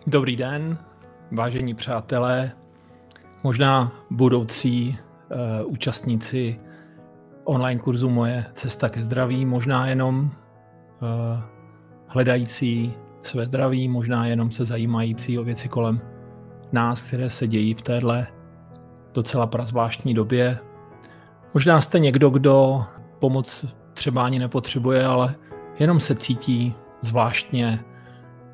Dobrý den, vážení přátelé, možná budoucí účastníci online kurzu Moje cesta ke zdraví, možná jenom hledající své zdraví, možná jenom se zajímající o věci kolem nás, které se dějí v téhle docela prazvláštní době. Možná jste někdo, kdo pomoc třeba ani nepotřebuje, ale jenom se cítí zvláštně,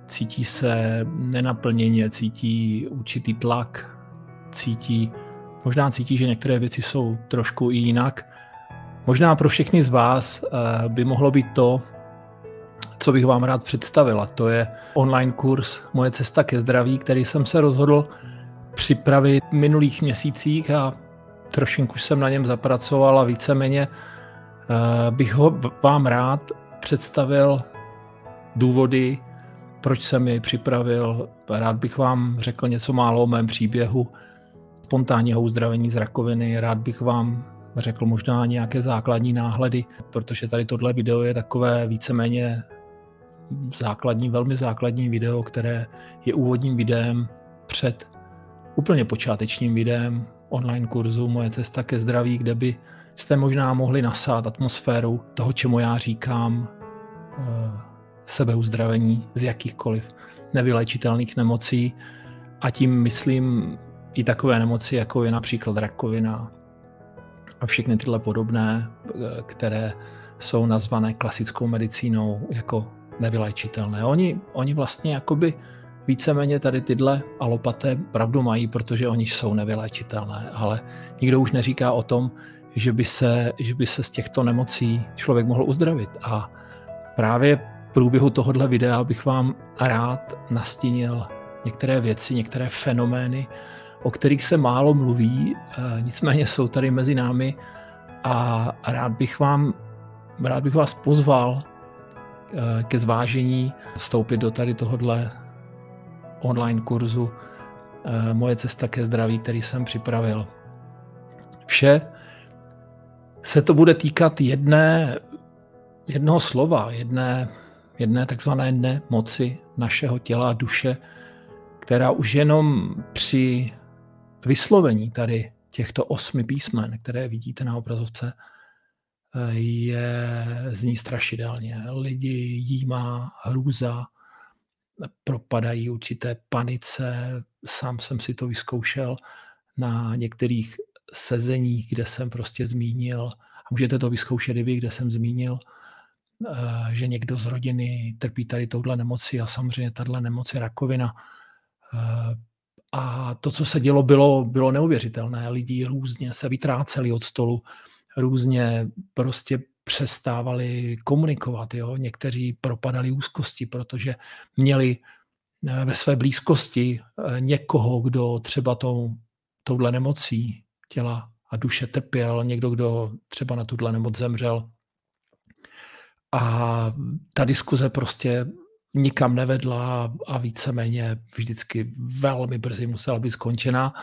cítí se nenaplněně, cítí určitý tlak, možná cítí, že některé věci jsou trošku i jinak. Možná pro všechny z vás by mohlo být to, co bych vám rád představil, a to je online kurz Moje cesta ke zdraví, který jsem se rozhodl připravit v minulých měsících a trošinku jsem na něm zapracoval a víceméně bych ho vám rád představil důvody, proč jsem jej připravil. Rád bych vám řekl něco málo o mém příběhu spontánního uzdravení z rakoviny. Rád bych vám řekl možná nějaké základní náhledy, protože tady tohle video je takové víceméně velmi základní video, které je úvodním videem před úplně počátečním videem online kurzu Moje cesta ke zdraví, kde byste možná mohli nasát atmosféru toho, čemu já říkám sebeuzdravení z jakýchkoliv nevyléčitelných nemocí, a tím myslím i takové nemoci, jako je například rakovina a všechny tyhle podobné, které jsou nazvané klasickou medicínou jako nevyléčitelné. Oni vlastně jakoby víceméně tady tyhle alopaté pravdu mají, protože oni jsou nevyléčitelné, ale nikdo už neříká o tom, že by se z těchto nemocí člověk mohl uzdravit. A právě v průběhu tohohle videa bych vám rád nastínil některé věci, některé fenomény, o kterých se málo mluví, nicméně jsou tady mezi námi a rád bych vás pozval ke zvážení vstoupit do tady tohohle online kurzu Moje cesta ke zdraví, který jsem připravil. Vše se to bude týkat jednoho slova, jedné takzvané nemoci našeho těla a duše, která už jenom při vyslovení tady těchto 8 písmen, které vidíte na obrazovce, zní strašidelně. Lidi jímá hrůza, propadají určité panice. Sám jsem si to vyzkoušel na některých sezeních, kde jsem prostě zmínil, a můžete to vyzkoušet i vy, kde jsem zmínil, že někdo z rodiny trpí tady touhle nemocí, a samozřejmě tahle nemoc je rakovina. A to, co se dělo, bylo neuvěřitelné. Lidi různě se vytráceli od stolu, různě prostě přestávali komunikovat. Jo? Někteří propadali úzkosti, protože měli ve své blízkosti někoho, kdo třeba touhle nemocí těla a duše trpěl, někdo, kdo třeba na tuhle nemoc zemřel. A ta diskuze prostě nikam nevedla a víceméně vždycky velmi brzy musela být skončena,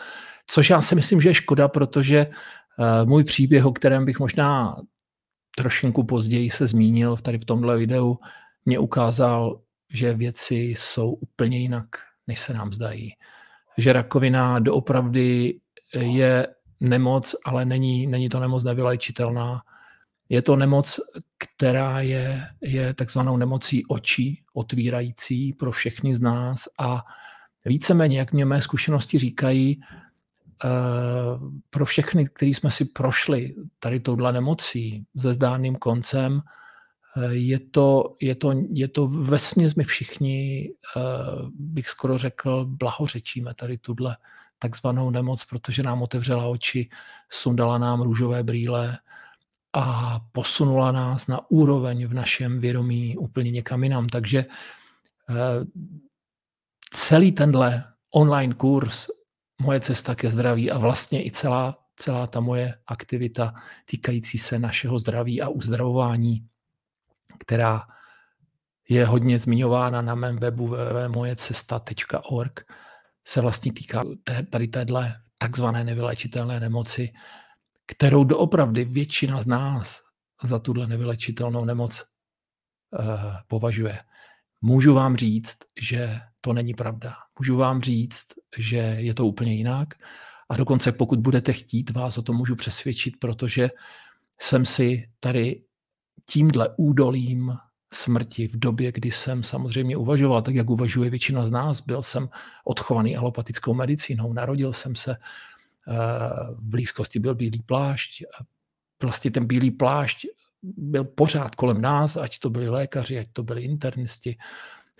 což já si myslím, že je škoda, protože můj příběh, o kterém bych možná trošinku později se zmínil tady v tomhle videu, mě ukázal, že věci jsou úplně jinak, než se nám zdají. Že rakovina doopravdy je nemoc, ale není to nemoc nevyléčitelná. Je to nemoc, která je takzvanou nemocí očí, otvírající pro všechny z nás, a víceméně, jak mě mé zkušenosti říkají, pro všechny, kteří jsme si prošli tady touhle nemocí se zdárným koncem, je to vesměs my všichni, bych skoro řekl, blahořečíme tady tuhle takzvanou nemoc, protože nám otevřela oči, sundala nám růžové brýle a posunula nás na úroveň v našem vědomí úplně někam jinam. Takže celý tenhle online kurz Moje cesta ke zdraví a vlastně i celá ta moje aktivita týkající se našeho zdraví a uzdravování, která je hodně zmiňována na mém webu www.mojecesta.org, se vlastně týká tady téhle takzvané nevyléčitelné nemoci, kterou doopravdy většina z nás za tuhle nevyléčitelnou nemoc považuje. Můžu vám říct, že to není pravda. Můžu vám říct, že je to úplně jinak a dokonce pokud budete chtít, vás o tom můžu přesvědčit, protože jsem si tady tímhle údolím smrti v době, kdy jsem samozřejmě uvažoval, tak jak uvažuje většina z nás, byl jsem odchovaný alopatickou medicínou, narodil jsem se, v blízkosti byl Bílý plášť, vlastně ten Bílý plášť byl pořád kolem nás, ať to byli lékaři, ať to byli internisti.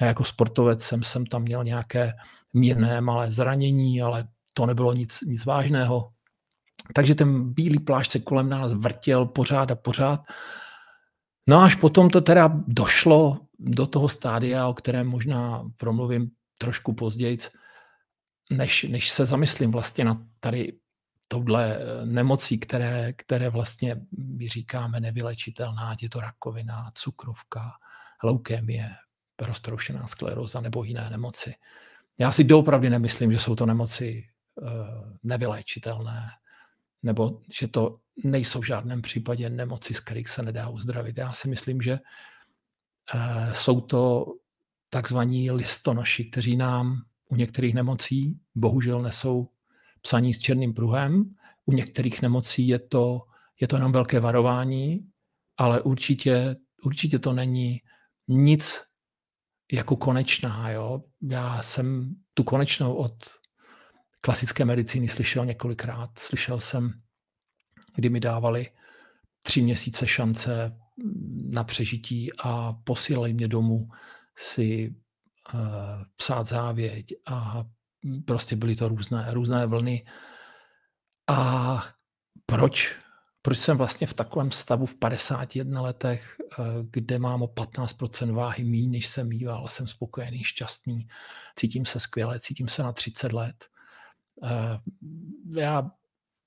Já jako sportovec jsem tam měl nějaké mírné malé zranění, ale to nebylo nic vážného. Takže ten Bílý plášť se kolem nás vrtěl pořád a pořád. No až potom to teda došlo do toho stádia, o kterém možná promluvím trošku později, než se zamyslím vlastně na tady touhle nemocí, které vlastně my říkáme nevylečitelná, ať je to rakovina, cukrovka, leukémie, roztroušená skleróza nebo jiné nemoci. Já si doopravdy nemyslím, že jsou to nemoci nevyléčitelné, nebo že to nejsou v žádném případě nemoci, z kterých se nedá uzdravit. Já si myslím, že jsou to takzvaní listonoši, kteří nám u některých nemocí bohužel nesou psaní s černým pruhem. U některých nemocí je to jenom velké varování, ale určitě to není nic jako konečná. Jo? Já jsem tu konečnou od klasické medicíny slyšel několikrát. Slyšel jsem, kdy mi dávali 3 měsíce šance na přežití a posílali mě domů si psát závěť a prostě byly to různé vlny. A proč jsem vlastně v takovém stavu v 51 letech, kde mám o 15% váhy míň, než jsem mýval, jsem spokojený, šťastný, cítím se skvěle, cítím se na 30 let. Já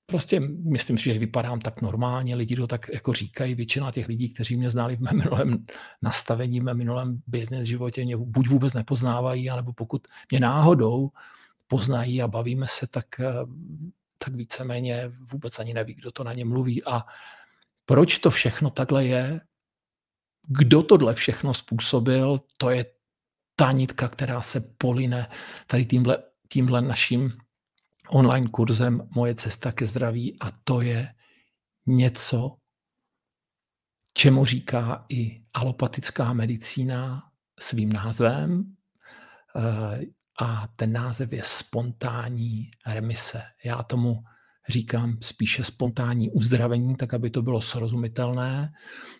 prostě myslím si, že vypadám tak normálně, lidi to tak jako říkají, většina těch lidí, kteří mě znali v mém minulém nastavení, v mém minulém business životě, mě buď vůbec nepoznávají, anebo pokud mě náhodou poznají a bavíme se, tak víceméně vůbec ani neví, kdo to na ně mluví. A proč to všechno takhle je? Kdo tohle všechno způsobil? To je ta nitka, která se poline tady tímhle naším online kurzem Moje cesta ke zdraví, a to je něco, čemu říká i alopatická medicína svým názvem, a ten název je spontánní remise. Já tomu říkám spíše spontánní uzdravení, tak aby to bylo srozumitelné,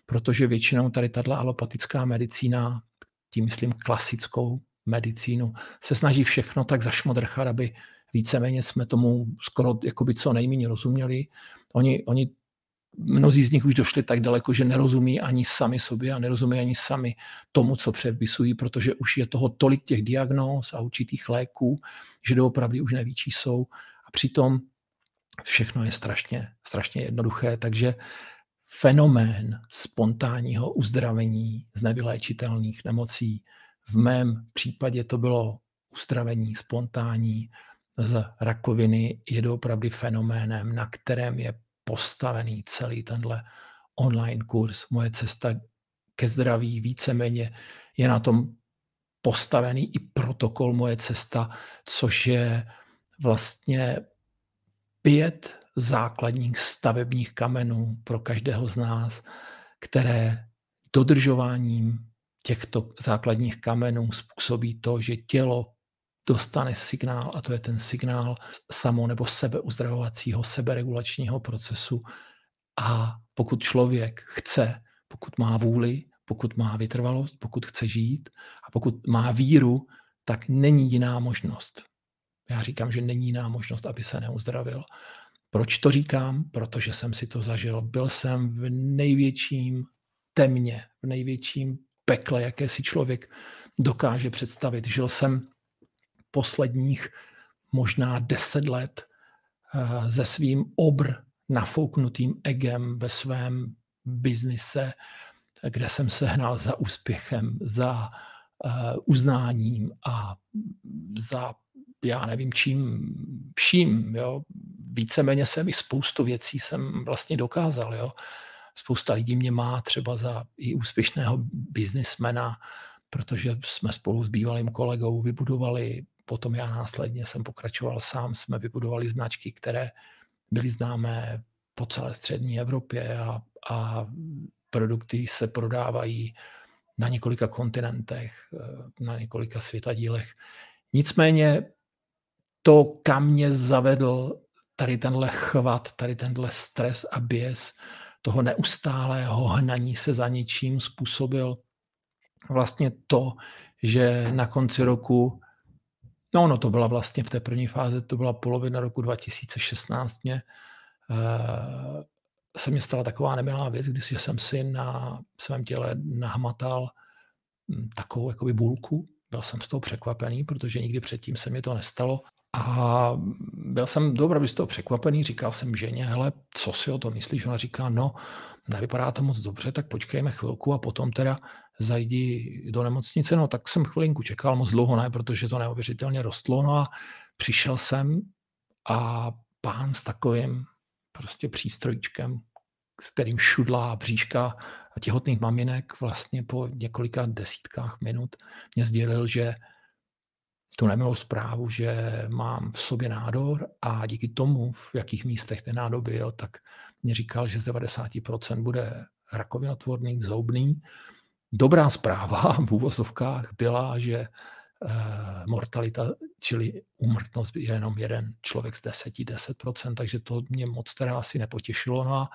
protože většinou tady tato alopatická medicína, tím myslím klasickou medicínu, se snaží všechno tak zašmodrchat, aby víceméně jsme tomu skoro jakoby co nejméně rozuměli. Oni mnozí z nich už došli tak daleko, že nerozumí ani sami sobě a nerozumí ani sami tomu, co předpisují, protože už je toho tolik těch diagnóz a určitých léků, že doopravdy už neví, čí jsou. A přitom všechno je strašně jednoduché. Takže fenomén spontánního uzdravení z nevyléčitelných nemocí, v mém případě to bylo uzdravení spontánní z rakoviny, je doopravdy fenoménem, na kterém je postavený celý tenhle online kurz Moje cesta ke zdraví. Víceméně je na tom postavený i protokol Moje cesta, což je vlastně 5 základních stavebních kamenů pro každého z nás, které dodržováním těchto základních kamenů způsobí to, že tělo dostane signál, a to je ten signál samo- nebo sebeuzdravovacího, seberegulačního procesu. A pokud člověk chce, pokud má vůli, pokud má vytrvalost, pokud chce žít a pokud má víru, tak není jiná možnost. Já říkám, že není jiná možnost, aby se neuzdravil. Proč to říkám? Protože jsem si to zažil. Byl jsem v největším temně, v největším pekle, jaké si člověk dokáže představit. Žil jsem posledních možná 10 let se svým nafouknutým egem ve svém biznise, kde jsem se hnal za úspěchem, za uznáním a za já nevím čím vším. Jo. Víceméně jsem i spoustu věcí jsem vlastně dokázal. Jo. Spousta lidí mě má třeba za i úspěšného biznismena, protože jsme spolu s bývalým kolegou vybudovali, potom já následně jsem pokračoval sám, jsme vybudovali značky, které byly známé po celé střední Evropě a produkty se prodávají na několika kontinentech, na několika světadílech. Nicméně to, kam mě zavedl tady tenhle chvat, tady tenhle stres a běs toho neustálého hnaní se za něčím způsobil vlastně to, že na konci roku, no to byla vlastně v té první fázi, to byla polovina roku 2016, se mě stala taková nemilá věc, když jsem si na svém těle nahmatal takovou jakoby bulku. Byl jsem z toho překvapený, protože nikdy předtím se mi to nestalo. A byl jsem opravdu z toho překvapený, říkal jsem ženě, hele, co si o to myslíš? Ona říká, no, nevypadá to moc dobře, tak počkejme chvilku a potom teda zajdi do nemocnice. No tak jsem chvilinku čekal, moc dlouho ne, protože to neuvěřitelně rostlo. No a přišel jsem a pán s takovým prostě přístrojíčkem, s kterým šudlá bříška těhotných maminek vlastně po několika desítkách minut mě sdělil, že tu nemilou zprávu, že mám v sobě nádor a díky tomu, v jakých místech ten nádor byl, tak mě říkal, že z 90% bude rakovinotvorný, zoubný. Dobrá zpráva v úvozovkách byla, že mortalita, čili úmrtnost je jenom jeden člověk z 10%, takže to mě moc teda asi nepotěšilo. No a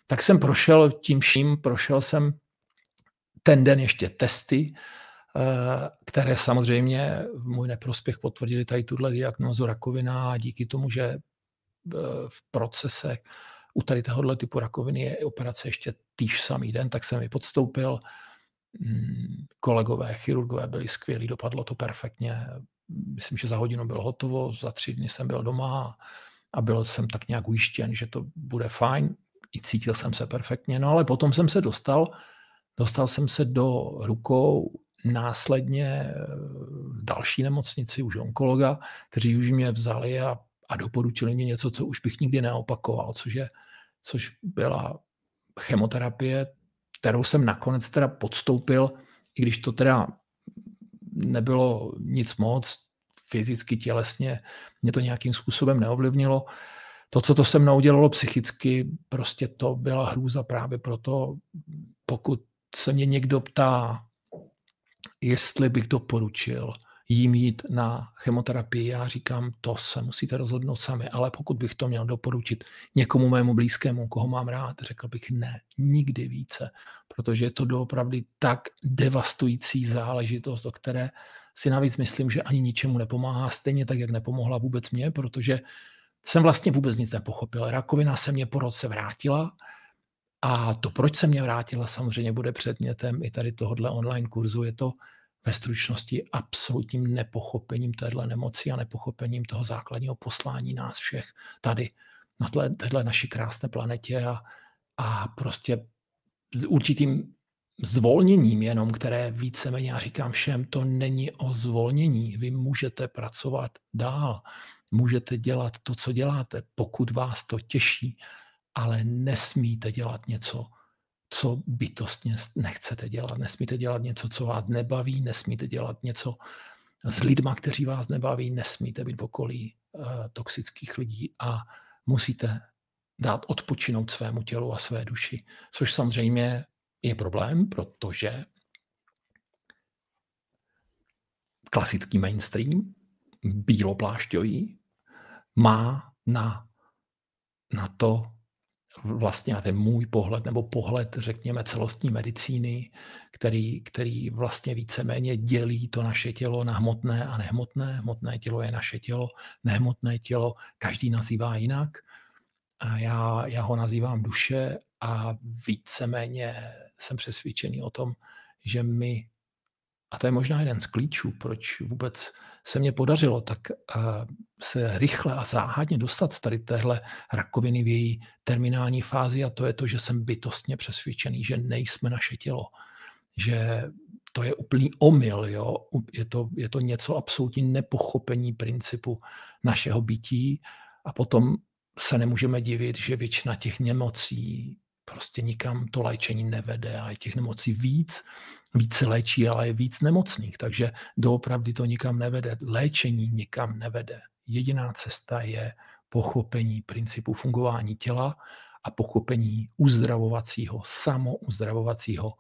tak jsem prošel tím vším, prošel jsem ten den ještě testy, které samozřejmě v můj neprospěch potvrdili tady tuhle diagnózu rakovina a díky tomu, že v procese u tady tohohle typu rakoviny je operace ještě týž samý den, tak jsem ji podstoupil. Kolegové, chirurgové byli skvělí, dopadlo to perfektně. Myslím, že za hodinu bylo hotovo, za 3 dny jsem byl doma a byl jsem tak nějak ujištěn, že to bude fajn. I cítil jsem se perfektně, no ale potom jsem se dostal jsem se do rukou následně v další nemocnici, už onkologa, kteří už mě vzali a doporučili mě něco, co už bych nikdy neopakoval, což byla chemoterapie, kterou jsem nakonec teda podstoupil, i když to teda nebylo nic moc, fyzicky, tělesně, mě to nějakým způsobem neovlivnilo. To, co to se mnou dělalo psychicky, prostě to byla hrůza právě proto, pokud se mě někdo ptá, jestli bych doporučil jim jít na chemoterapii, já říkám, to se musíte rozhodnout sami, ale pokud bych to měl doporučit někomu mému blízkému, koho mám rád, řekl bych ne, nikdy více, protože je to doopravdy tak devastující záležitost, o které si navíc myslím, že ani ničemu nepomáhá, stejně tak, jak nepomohla vůbec mě, protože jsem vlastně vůbec nic nepochopil. Rakovina se mě po roce vrátila a to, proč se mě vrátila, samozřejmě bude předmětem i tady tohohle online kurzu. Je to ve stručnosti absolutním nepochopením téhle nemoci a nepochopením toho základního poslání nás všech tady na téhle naší krásné planetě a prostě určitým zvolněním jenom, které víceméně, já říkám všem, to není o zvolnění. Vy můžete pracovat dál, můžete dělat to, co děláte, pokud vás to těší, ale nesmíte dělat něco, co bytostně nechcete dělat. Nesmíte dělat něco, co vás nebaví, nesmíte dělat něco s lidma, kteří vás nebaví, nesmíte být v okolí toxických lidí a musíte dát odpočinout svému tělu a své duši, což samozřejmě je problém, protože klasický mainstream, bíloplášťový, má na to vlastně na ten můj pohled, nebo pohled, řekněme, celostní medicíny, který vlastně víceméně dělí to naše tělo na hmotné a nehmotné. Hmotné tělo je naše tělo, nehmotné tělo každý nazývá jinak. A já ho nazývám duše a víceméně jsem přesvědčený o tom, že my, a to je možná jeden z klíčů, proč vůbec se mně podařilo tak se rychle a záhadně dostat z tady téhle rakoviny v její terminální fázi, a to je to, že jsem bytostně přesvědčený, že nejsme naše tělo. Že to je úplný omyl. Jo? Je to něco absolutní nepochopení principu našeho bytí a potom se nemůžeme divit, že většina těch nemocí prostě nikam to léčení nevede a je těch nemocí víc se léčí, ale je víc nemocných, takže doopravdy to nikam nevede. Léčení nikam nevede. Jediná cesta je pochopení principu fungování těla a pochopení samouzdravovacího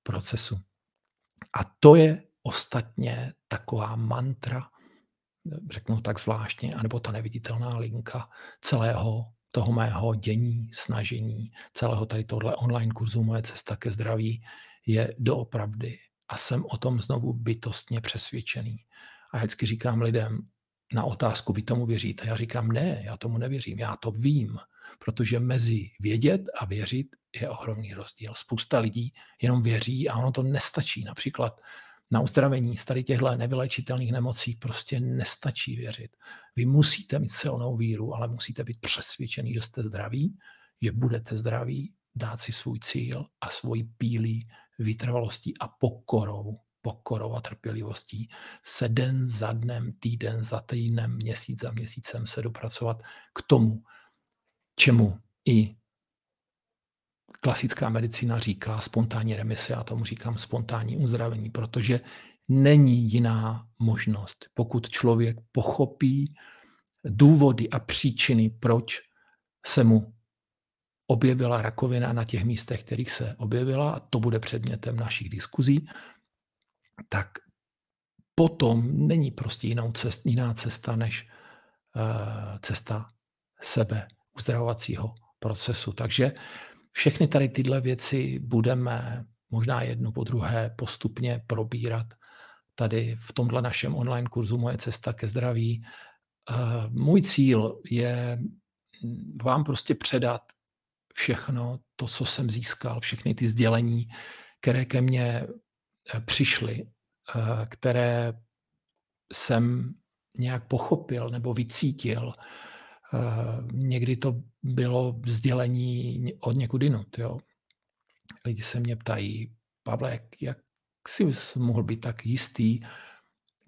procesu. A to je ostatně taková mantra, řeknu tak zvláštně, anebo ta neviditelná linka celého toho mého dění, snažení, celého tady tohle online kurzu Moje cesta ke zdraví je doopravdy. A jsem o tom znovu bytostně přesvědčený. A já vždycky říkám lidem na otázku, vy tomu věříte? Já říkám, ne, já tomu nevěřím, já to vím, protože mezi vědět a věřit je ohromný rozdíl. Spousta lidí jenom věří a ono to nestačí. Například na uzdravení z tady těchto nevyléčitelných nemocí prostě nestačí věřit. Vy musíte mít silnou víru, ale musíte být přesvědčený, že jste zdraví, že budete zdraví, dát si svůj cíl a svoji pílí vytrvalostí a pokorou a trpělivostí se den za dnem, týden za týdnem, měsíc za měsícem se dopracovat k tomu, čemu i klasická medicína říká spontánní remise, já tomu říkám spontánní uzdravení, protože není jiná možnost. Pokud člověk pochopí důvody a příčiny, proč se mu objevila rakovina na těch místech, kterých se objevila, a to bude předmětem našich diskuzí, tak potom není prostě jiná cesta než cesta uzdravovacího procesu. Takže všechny tady tyhle věci budeme možná jednu po druhé postupně probírat tady v tomhle našem online kurzu Moje cesta ke zdraví. Můj cíl je vám prostě předat všechno to, co jsem získal, všechny ty sdělení, které ke mně přišly, které jsem nějak pochopil nebo vycítil. Někdy to bylo sdělení od někud jinut. Jo. Lidi se mě ptají, Pavle, jak si mohl být tak jistý,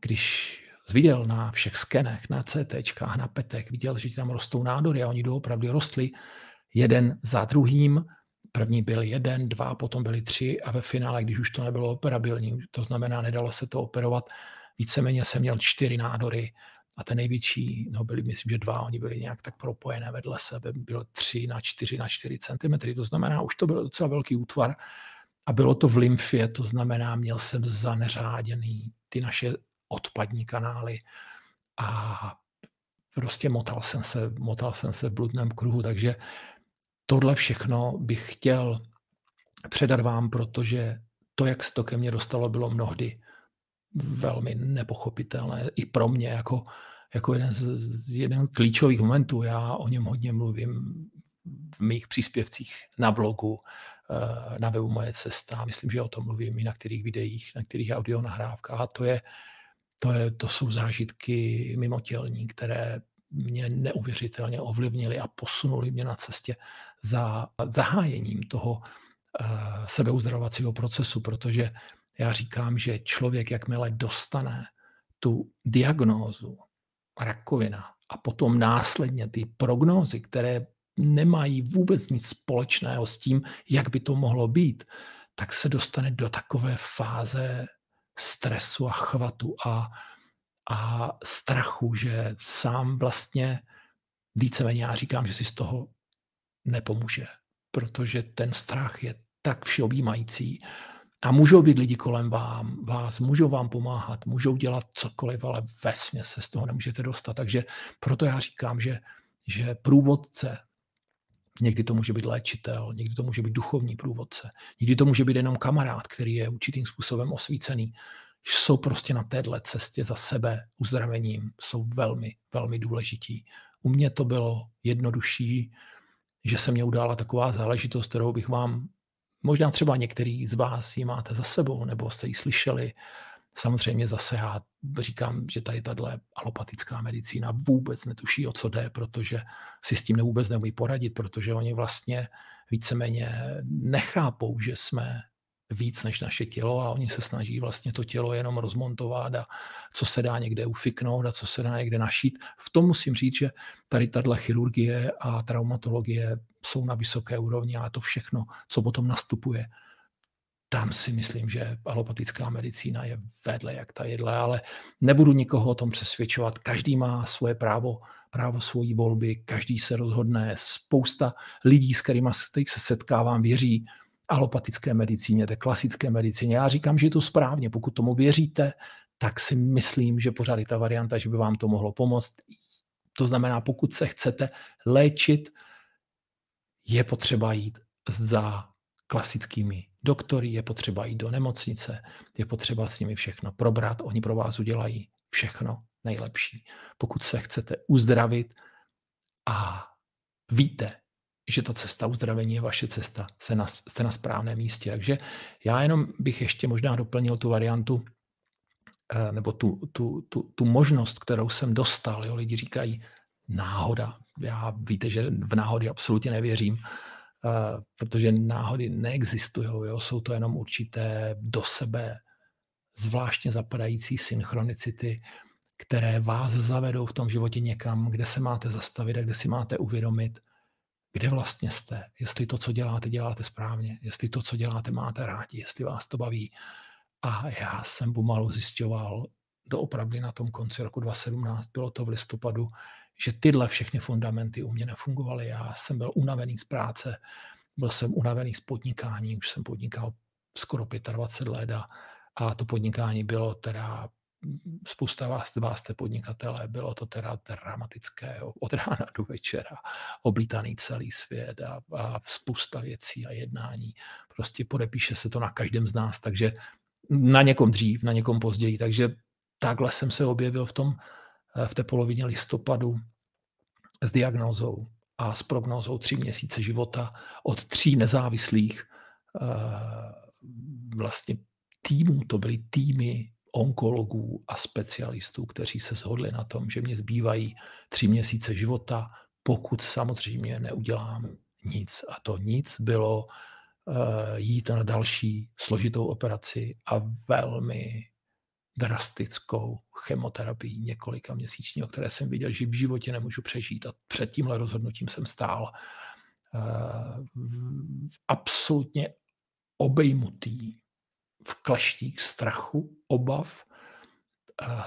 když viděl na všech skenech, na CTčkách, na PETech, viděl, že tam rostou nádory a oni doopravdy rostli jeden za druhým. První byl 1, 2, potom byly 3 a ve finále, když už to nebylo operabilní, to znamená, nedalo se to operovat, víceméně jsem měl 4 nádory a ten největší, byli, myslím, že 2, oni byli nějak tak propojené vedle sebe, byl 3 na 4 na 4 cm, to znamená, už to byl docela velký útvar a bylo to v lymfě, to znamená, měl jsem zaneřáděný ty naše odpadní kanály a prostě motal jsem se v bludném kruhu, takže tohle všechno bych chtěl předat vám, protože to, jak se to ke mně dostalo, bylo mnohdy velmi nepochopitelné i pro mě jako jeden z klíčových momentů. Já o něm hodně mluvím v mých příspěvcích na blogu, na webu Moje cesta. Myslím, že o tom mluvím i na kterých videích, na kterých audio nahrávkách. A to jsou zážitky mimotělní, které mě neuvěřitelně ovlivnili a posunuli mě na cestě za zahájením toho sebeuzdravovacího procesu, protože já říkám, že člověk, jakmile dostane tu diagnózu rakovina a potom následně ty prognózy, které nemají vůbec nic společného s tím, jak by to mohlo být, tak se dostane do takové fáze stresu a chvatu a strachu, že sám vlastně víceméně já říkám, že si z toho nepomůže, protože ten strach je tak všeobjímající a můžou být lidi kolem vás, můžou vám pomáhat, můžou dělat cokoliv, ale vesměs se z toho nemůžete dostat. Takže proto já říkám, že průvodce, někdy to může být léčitel, někdy to může být duchovní průvodce, někdy to může být jenom kamarád, který je určitým způsobem osvícený, jsou prostě na téhle cestě za sebe uzdravením, jsou velmi, velmi důležití. U mě to bylo jednodušší, že se mě udála taková záležitost, kterou bych vám, možná třeba některý z vás ji máte za sebou, nebo jste ji slyšeli. Samozřejmě zase já říkám, že tady tato alopatická medicína vůbec netuší, o co jde, protože si s tím vůbec neumí poradit, protože oni vlastně víceméně nechápou, že jsme víc než naše tělo a oni se snaží vlastně to tělo jenom rozmontovat a co se dá někde ufiknout a co se dá někde našít. V tom musím říct, že tady tato chirurgie a traumatologie jsou na vysoké úrovni, ale to všechno, co potom nastupuje, tam si myslím, že alopatická medicína je vedle jak ta jedle, ale nebudu nikoho o tom přesvědčovat. Každý má svoje právo svojí volby, každý se rozhodne. Spousta lidí, s kterými se setkávám, věří alopatické medicíně, té klasické medicíně. Já říkám, že je to správně. Pokud tomu věříte, tak si myslím, že pořád je ta varianta, že by vám to mohlo pomoct. To znamená, pokud se chcete léčit, je potřeba jít za klasickými doktory, je potřeba jít do nemocnice, je potřeba s nimi všechno probrat, oni pro vás udělají všechno nejlepší. Pokud se chcete uzdravit a víte, že ta cesta uzdravení je vaše cesta, jste na správném místě. Takže já jenom bych ještě možná doplnil tu variantu, nebo tu možnost, kterou jsem dostal. Jo, lidi říkají náhoda. Já víte, že v náhody absolutně nevěřím, protože náhody neexistují. Jo? Jsou to jenom určité do sebe zvláštně zapadající synchronicity, které vás zavedou v tom životě někam, kde se máte zastavit a kde si máte uvědomit, kde vlastně jste, jestli to, co děláte, děláte správně, jestli to, co děláte, máte rádi, jestli vás to baví. A já jsem pomalu zjišťoval doopravdy na tom konci roku 2017, bylo to v listopadu, že tyhle všechny fundamenty u mě nefungovaly. Já jsem byl unavený z práce, byl jsem unavený z podnikání, už jsem podnikal skoro 25 let a to podnikání bylo teda, spousta z vás jste podnikatelé, bylo to teda dramatické, od rána do večera, oblítaný celý svět a spousta věcí a jednání. Prostě podepíše se to na každém z nás, takže na někom dřív, na někom později. Takže takhle jsem se objevil v té polovině listopadu s diagnózou a s prognózou 3 měsíce života od 3 nezávislých vlastně týmů. To byly týmy onkologů a specialistů, kteří se shodli na tom, že mě zbývají 3 měsíce života, pokud samozřejmě neudělám nic. A to nic bylo jít na další složitou operaci a velmi drastickou chemoterapii několika měsíční, o které jsem viděl, že v životě nemůžu přežít. A před tímhle rozhodnutím jsem stál absolutně obejmutý v kleštích strachu, obav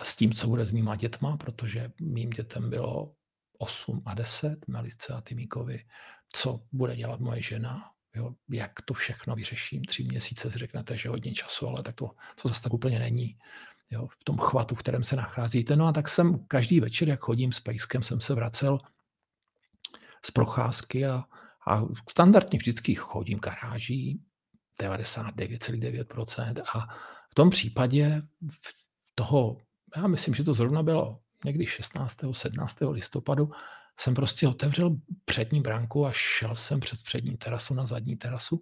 s tím, co bude s mýma dětma, protože mým dětem bylo 8 a 10, Melice a Timíkovi, co bude dělat moje žena, jo, jak to všechno vyřeším. 3 měsíce si řeknete, že hodně času, ale tak to zase tak úplně není. Jo, v tom chvatu, v kterém se nacházíte. No a tak jsem každý večer, jak chodím s pejskem, jsem se vracel z procházky a standardně vždycky chodím garáží 99,9% a v tom případě toho, já myslím, že to zrovna bylo někdy 16. 17. listopadu, jsem prostě otevřel přední branku a šel jsem přes přední terasu na zadní terasu,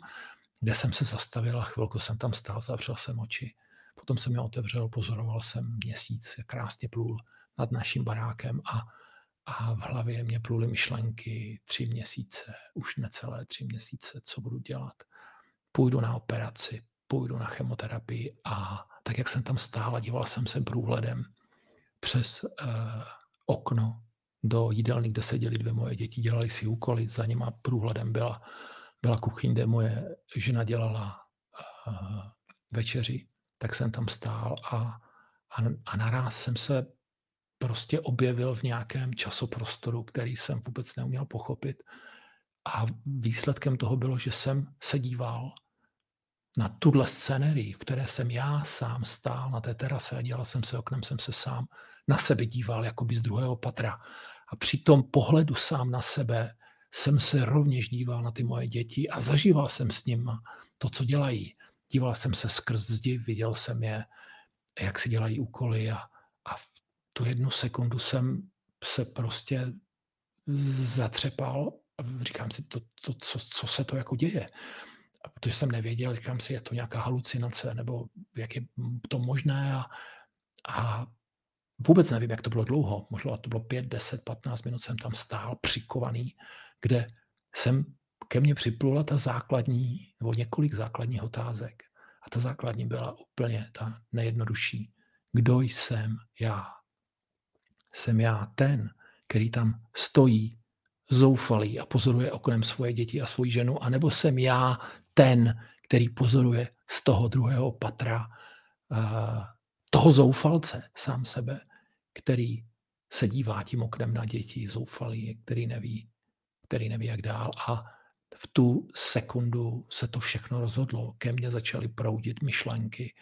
kde jsem se zastavil a chvilku jsem tam stál, zavřel jsem oči. Potom jsem je otevřel, pozoroval jsem měsíc, jak krásně plul nad naším barákem a v hlavě mě pluly myšlenky 3 měsíce, už necelé 3 měsíce, co budu dělat. Půjdu na operaci, půjdu na chemoterapii a tak, jak jsem tam stál a díval jsem se průhledem přes okno do jídelny, kde seděly 2 moje děti, dělali si úkoly, za nima průhledem byla kuchyň, kde moje žena dělala večeři, tak jsem tam stál a naráz jsem se prostě objevil v nějakém časoprostoru, který jsem vůbec neuměl pochopit. A výsledkem toho bylo, že jsem se díval na tuhle scenérii, v které jsem já sám stál na té terase a dělal jsem se oknem, jsem se sám na sebe díval, jakoby z druhého patra. A při tom pohledu sám na sebe jsem se rovněž díval na ty moje děti a zažíval jsem s nimi to, co dělají. Díval jsem se skrz zdi, viděl jsem je, jak si dělají úkoly a v tu 1 sekundu jsem se prostě zatřepal a říkám si, co se to jako děje. A protože jsem nevěděl, říkám si, je to nějaká halucinace, nebo jak je to možné a vůbec nevím, jak to bylo dlouho. Možná to bylo 5, 10, 15 minut jsem tam stál přikovaný, kde ke mně připlula ta základní, nebo několik základních otázek. A ta základní byla úplně ta nejjednodušší. Kdo jsem já? Jsem já ten, který tam stojí zoufalý a pozoruje oknem svoje děti a svoji ženu, anebo jsem já ten, který pozoruje z toho druhého patra toho zoufalce sám sebe, který se dívá tím oknem na děti, zoufalý, který neví, jak dál. A v tu sekundu se to všechno rozhodlo. Ke mně začaly proudit myšlenky,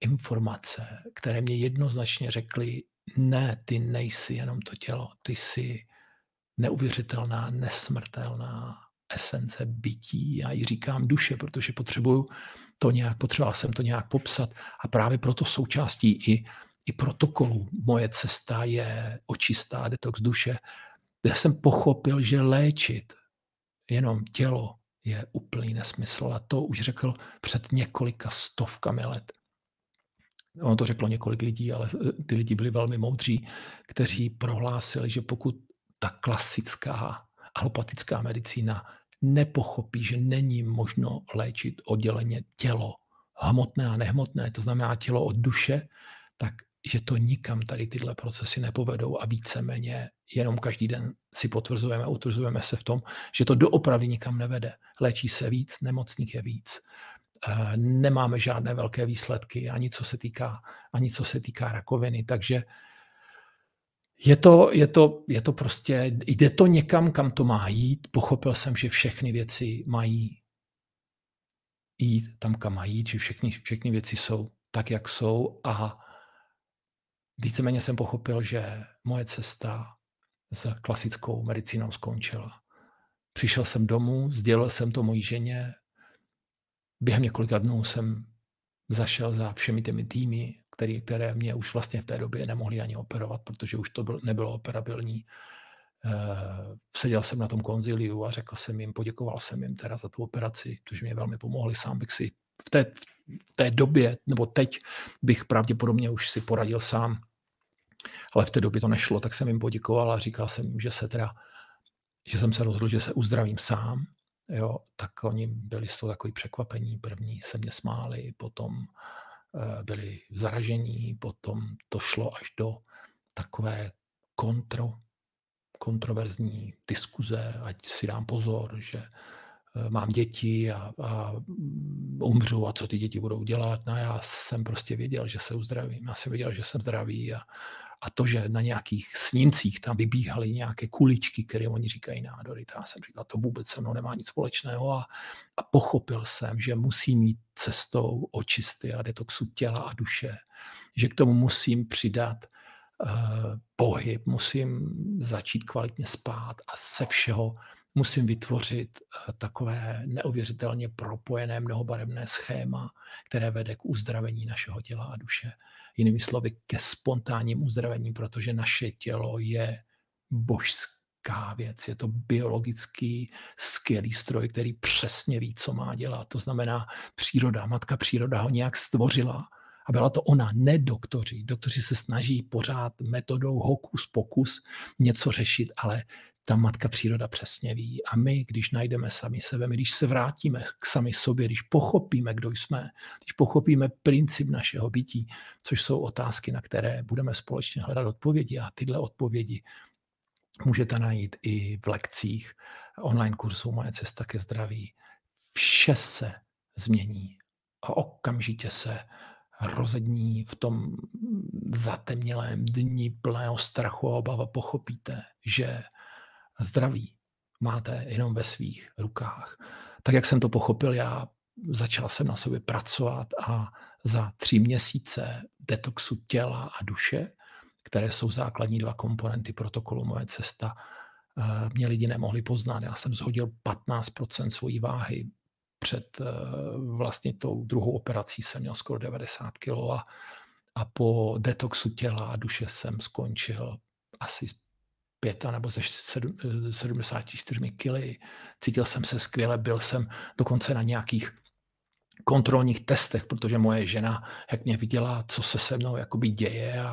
informace, které mě jednoznačně řekly, ne, ty nejsi jenom to tělo, ty jsi neuvěřitelná, nesmrtelná esence bytí. Já ji říkám duše, protože potřeboval jsem to nějak popsat a právě proto součástí i protokolu moje cesta je očistá detox duše, kde jsem pochopil, že léčit jenom tělo je úplný nesmysl a to už řekl před několika stovkami let. Ono to řeklo několik lidí, ale ty lidi byli velmi moudří, kteří prohlásili, že pokud ta klasická alopatická medicína nepochopí, že není možno léčit odděleně tělo hmotné a nehmotné, to znamená tělo od duše, tak že to nikam tady tyhle procesy nepovedou a víceméně jenom každý den si utvrzujeme se v tom, že to doopravdy nikam nevede. Léčí se víc, nemocných je víc. Nemáme žádné velké výsledky, ani co se týká rakoviny, takže je to prostě, jde to někam, kam to má jít. Pochopil jsem, že všechny věci mají jít tam, kam mají jít, že všechny věci jsou tak, jak jsou a víceméně jsem pochopil, že moje cesta s klasickou medicínou skončila. Přišel jsem domů, sdělil jsem to mojí ženě, během několika dnů jsem zašel za všemi těmi týmy, které mě už vlastně v té době nemohli ani operovat, protože už to nebylo operabilní. Seděl jsem na tom konziliu a poděkoval jsem jim teda za tu operaci, protože mě velmi pomohli. Sám bych si v té době, nebo teď bych pravděpodobně už si poradil sám, ale v té době to nešlo, tak jsem jim poděkoval a říkal jsem jim, že jsem se rozhodl, že se uzdravím sám. Jo, tak oni byli z toho takový překvapení. První se mě smáli, potom byli zaražení, potom to šlo až do takové kontroverzní diskuze, ať si dám pozor, že mám děti a umřu a co ty děti budou dělat. No já jsem prostě věděl, že se uzdravím. Já jsem věděl, že jsem zdravý a to, že na nějakých snímcích tam vybíhaly nějaké kuličky, které oni říkají nádory, já jsem říkal, to vůbec se mnou nemá nic společného a pochopil jsem, že musím jít cestou očisty a detoxu těla a duše, že k tomu musím přidat pohyb, musím začít kvalitně spát a ze všeho musím vytvořit takové neuvěřitelně propojené mnohobarevné schéma, které vede k uzdravení našeho těla a duše. Jinými slovy, ke spontánním uzdravení, protože naše tělo je božská věc. Je to biologický skvělý stroj, který přesně ví, co má dělat. To znamená matka příroda ho nějak stvořila. A byla to ona, ne doktoři. Doktoři se snaží pořád metodou hokus pokus něco řešit, ale ta matka příroda přesně ví. A my, když najdeme sami sebe, když se vrátíme k sami sobě, když pochopíme, kdo jsme, když pochopíme princip našeho bytí, což jsou otázky, na které budeme společně hledat odpovědi. A tyhle odpovědi můžete najít i v lekcích online kurzu Moje cesta ke zdraví. Vše se změní a okamžitě se rozední v tom zatemnělém dni plného strachu a obava pochopíte, že zdraví máte jenom ve svých rukách. Tak, jak jsem to pochopil, začal jsem na sobě pracovat a za 3 měsíce detoxu těla a duše, které jsou základní 2 komponenty protokolu Moje cesta, mě lidi nemohli poznat. Já jsem shodil 15% svojí váhy. Před vlastně tou druhou operací jsem měl skoro 90 kg a po detoxu těla a duše jsem skončil asi 5 nebo ze 74 kg. Cítil jsem se skvěle, byl jsem dokonce na nějakých kontrolních testech, protože moje žena, jak mě viděla, co se se mnou jakoby děje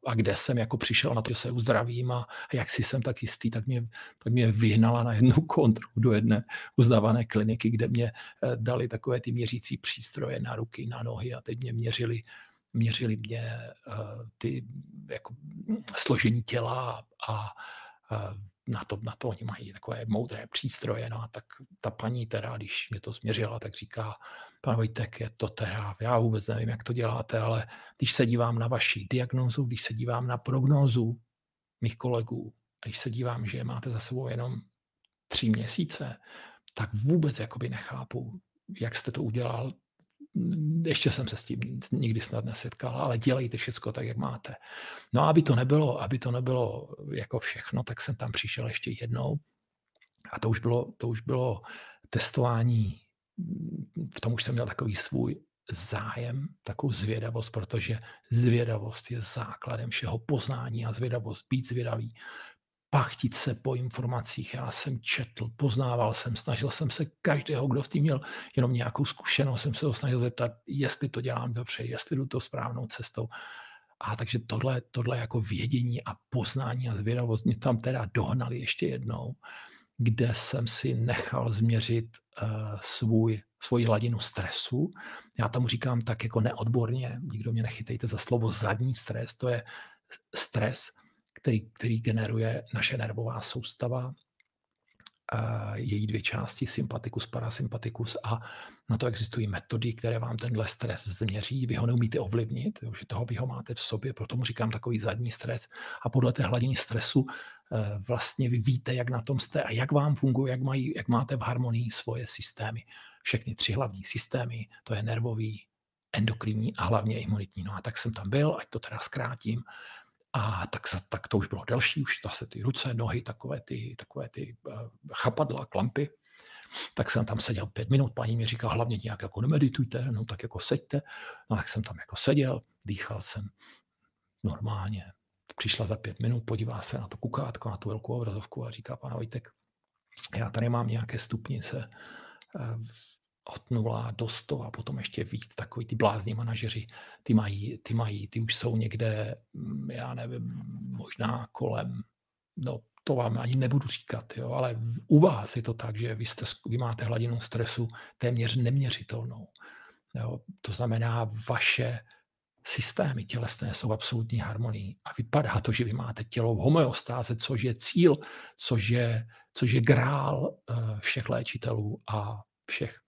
a kde jsem jako přišel na to, že se uzdravím a jak si jsem tak jistý, tak mě vyhnala na jednu kontrolu do jedné uznávané kliniky, kde mě dali takové ty měřící přístroje na ruky, na nohy a teď mě měřili mě ty jako složení těla a na to oni mají takové moudré přístroje, no a tak ta paní teda, když mě to změřila, tak říká, pan Vojtek, je to teda, já vůbec nevím, jak to děláte, ale když se dívám na vaši diagnózu, když se dívám na prognózu mých kolegů, a když se dívám, že máte za sebou jenom 3 měsíce, tak vůbec jakoby nechápu, jak jste to udělal. Ještě jsem se s tím nikdy snad nesetkal, ale dělejte všechno tak, jak máte. No a aby to nebylo jako všechno, tak jsem tam přišel ještě jednou a to už bylo testování, v tom už jsem měl takový svůj zájem, takovou zvědavost, protože zvědavost je základem všeho poznání a zvědavost, být zvědavý, pachtit se po informacích. Já jsem četl, poznával jsem, snažil jsem se každého, kdo s tím měl jenom nějakou zkušenost, jsem se ho snažil zeptat, jestli to dělám dobře, jestli jdu to správnou cestou. A takže tohle jako vědění a poznání a zvědavost mě tam teda dohnali ještě jednou, kde jsem si nechal změřit svoji hladinu stresu. Já tomu říkám tak jako neodborně, nikdo mě nechytejte za slovo zadní stres, to je stres, který generuje naše nervová soustava, její 2 části, sympatikus, parasympatikus, a na to existují metody, které vám tenhle stres změří. Vy ho neumíte ovlivnit, že toho vy ho máte v sobě, proto mu říkám takový zadní stres. A podle té hladiny stresu vlastně vy víte, jak na tom jste a jak vám funguje, jak máte v harmonii svoje systémy. Všechny 3 hlavní systémy, to je nervový, endokrinní a hlavně imunitní. No a tak jsem tam byl, ať to teda zkrátím. A tak to už bylo delší, už zase ty ruce, nohy, takové ty chapadla, klampy. Tak jsem tam seděl 5 minut, paní mi říká, hlavně nějak jako nemeditujte, no tak jako seďte. No tak jsem tam jako seděl, dýchal jsem normálně. Přišla za 5 minut, podívá se na to kukátko, na tu velkou obrazovku a říká, pan Vojtek, já tady mám nějaké stupnice od 0 do 100 a potom ještě víc, takový ty blázní manažeři, ty už jsou někde, já nevím, možná kolem, no to vám ani nebudu říkat, jo, ale u vás je to tak, že vy máte hladinu stresu téměř neměřitelnou. Jo. To znamená, vaše systémy tělesné jsou v absolutní harmonii a vypadá to, že vy máte tělo v homeostáze, což je cíl, což je grál všech léčitelů a všech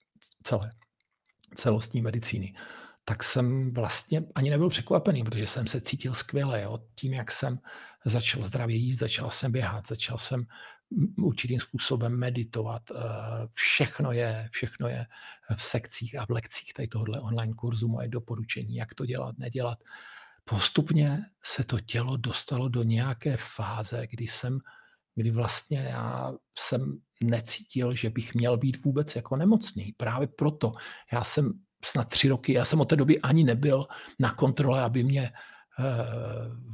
celostní medicíny. Tak jsem vlastně ani nebyl překvapený, protože jsem se cítil skvěle. Jo. Tím, jak jsem začal zdravě jíst, začal jsem běhat, začal jsem určitým způsobem meditovat. Všechno je v sekcích a v lekcích tady tohohle online kurzu, moje doporučení, jak to dělat, nedělat. Postupně se to tělo dostalo do nějaké fáze, kdy vlastně já jsem necítil, že bych měl být vůbec jako nemocný. Právě proto já jsem snad 3 roky, já jsem od té doby ani nebyl na kontrole, aby mě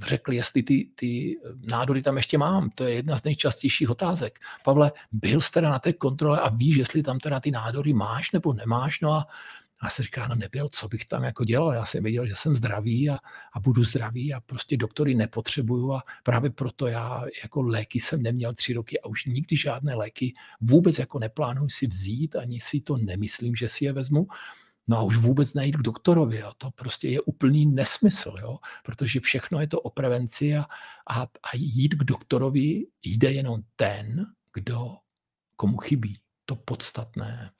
řekli, jestli ty nádory tam ještě mám. To je jedna z nejčastějších otázek. Pavle, byl jsi teda na té kontrole a víš, jestli tam teda ty nádory máš nebo nemáš? No a já se říká, no nebyl, co bych tam jako dělal? Já jsem věděl, že jsem zdravý a budu zdravý a prostě doktory nepotřebuju a právě proto já jako léky jsem neměl 3 roky a už nikdy žádné léky vůbec jako neplánuji si vzít, ani si to nemyslím, že si je vezmu. No a už vůbec nejít k doktorovi, jo. To prostě je úplný nesmysl, jo. Protože všechno je to o prevenci a jít k doktorovi jde jenom ten, komu chybí to podstatné,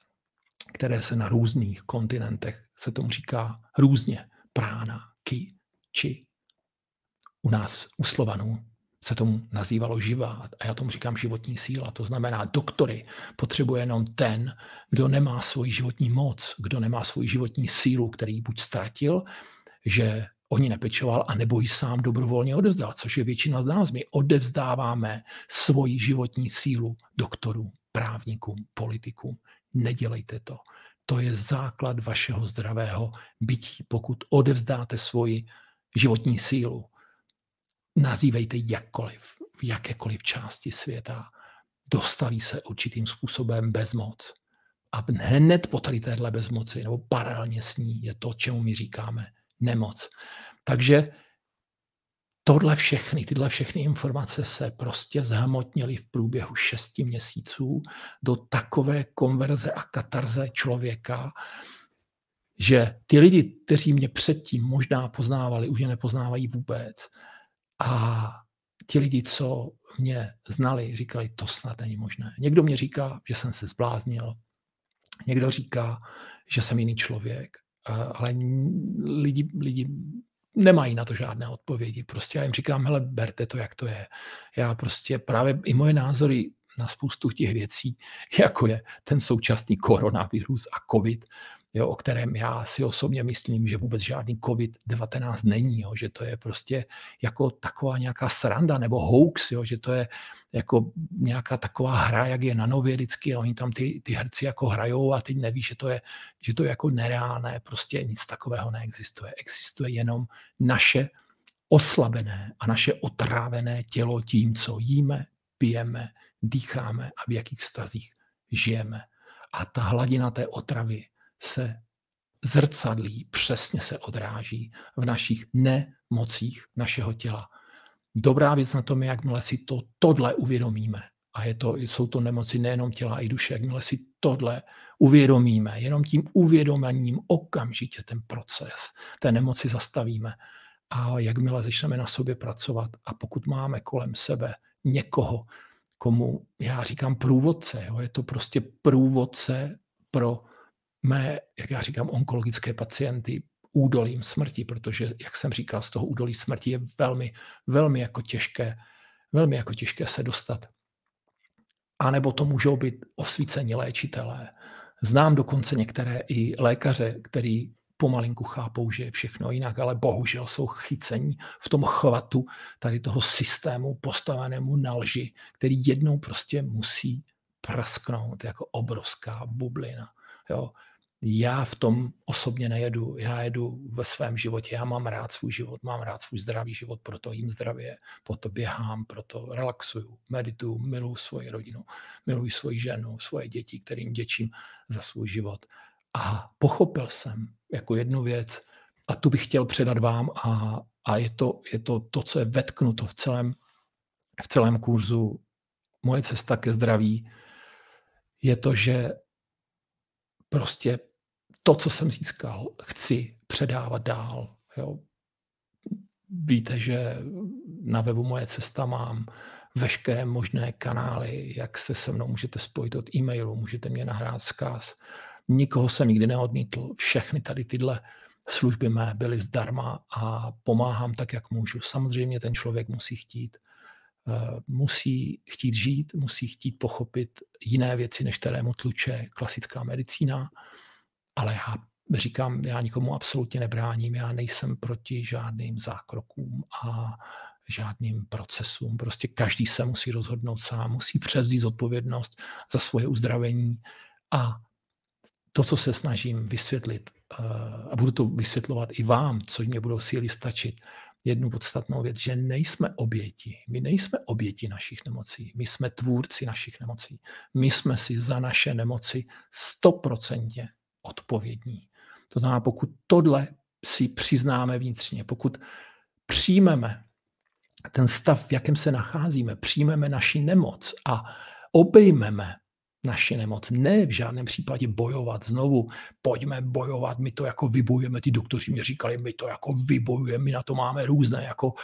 které se na různých kontinentech, se tomu říká různě, prána, ki, či. U nás, u Slovanů, se tomu nazývalo živá a já tomu říkám životní síla. To znamená, doktory potřebuje jenom ten, kdo nemá svoji životní moc, kdo nemá svoji životní sílu, který buď ztratil, že o ní nepečoval, anebo ji sám dobrovolně odevzdal, což je většina z nás. My odevzdáváme svoji životní sílu doktorům, právníkům, politikům. Nedělejte to. To je základ vašeho zdravého bytí. Pokud odevzdáte svoji životní sílu, nazývejte jakkoliv, v jakékoliv části světa, dostaví se určitým způsobem bezmoc. A hned po tady téhle bezmoci, nebo paralelně s ní, je to, čemu my říkáme nemoc. Takže tyhle všechny informace se prostě zhmotnily v průběhu 6 měsíců do takové konverze a katarze člověka, že ty lidi, kteří mě předtím možná poznávali, už je nepoznávají vůbec. A ti lidi, co mě znali, říkali, to snad není možné. Někdo mě říká, že jsem se zbláznil, někdo říká, že jsem jiný člověk, ale lidi nemají na to žádné odpovědi. Prostě já jim říkám, hele, berte to, jak to je. Já prostě právě i moje názory na spoustu těch věcí, jako je ten současný koronavirus a covid, jo, o kterém já si osobně myslím, že vůbec žádný COVID-19 není, jo, že to je prostě jako taková nějaká sranda nebo hoax, jo, že to je jako nějaká taková hra, jak je na Nově vždycky, a oni tam ty herci jako hrajou a teď neví, že to je jako nereálné, prostě nic takového neexistuje. Existuje jenom naše oslabené a naše otrávené tělo tím, co jíme, pijeme, dýcháme a v jakých vztazích žijeme. A ta hladina té otravy se zrcadlí, přesně se odráží v našich nemocích našeho těla. Dobrá věc na tom je, jakmile si tohle uvědomíme, a jsou to nemoci nejenom těla i duše, jakmile si tohle uvědomíme, jenom tím uvědomením okamžitě ten proces té nemoci zastavíme. A jakmile začneme na sobě pracovat a pokud máme kolem sebe někoho, komu já říkám průvodce, jo, je to prostě průvodce pro mé, jak já říkám, onkologické pacienty údolím smrti, protože, jak jsem říkal, z toho údolí smrti je velmi jako těžké se dostat. A nebo to můžou být osvícení léčitelé. Znám dokonce některé i lékaře, který pomalinku chápou, že je všechno jinak, ale bohužel jsou chycení v tom chvatu tady toho systému postavenému na lži, který jednou prostě musí prasknout jako obrovská bublina. Jo. Já v tom osobně nejedu, já jedu ve svém životě, já mám rád svůj život, mám rád svůj zdravý život, proto jím zdravě, proto běhám, proto relaxuju, medituju, miluji svoji rodinu, miluji svoji ženu, svoje děti, kterým děčím za svůj život. A pochopil jsem jako jednu věc, a tu bych chtěl předat vám, a je to, co je vetknuto v celém kurzu Moje cesta ke zdraví, je to, že prostě to, co jsem získal, chci předávat dál. Jo. Víte, že na webu Moje cesta mám veškeré možné kanály, jak se se mnou můžete spojit od e-mailu, můžete mě nahrát vzkaz. Nikoho jsem nikdy neodmítl. Všechny tady tyhle služby mé byly zdarma a pomáhám tak, jak můžu. Samozřejmě ten člověk musí chtít. Musí chtít žít, musí chtít pochopit jiné věci, než kterému tluče klasická medicína. Ale já říkám, já nikomu absolutně nebráním, já nejsem proti žádným zákrokům a žádným procesům. Prostě každý se musí rozhodnout sám, musí převzít zodpovědnost za svoje uzdravení. A to, co se snažím vysvětlit, a budu to vysvětlovat i vám, což mě budou síly stačit, jednu podstatnou věc, že nejsme oběti. My nejsme oběti našich nemocí. My jsme tvůrci našich nemocí. My jsme si za naše nemoci 100% odpovědní. To znamená, pokud tohle si přiznáme vnitřně, pokud přijmeme ten stav, v jakém se nacházíme, přijmeme naši nemoc a obejmeme naši nemoc, ne v žádném případě bojovat znovu, pojďme bojovat, my to jako vybojujeme, ty doktoři mě říkali, my to jako vybojujeme, my na to máme různé, jako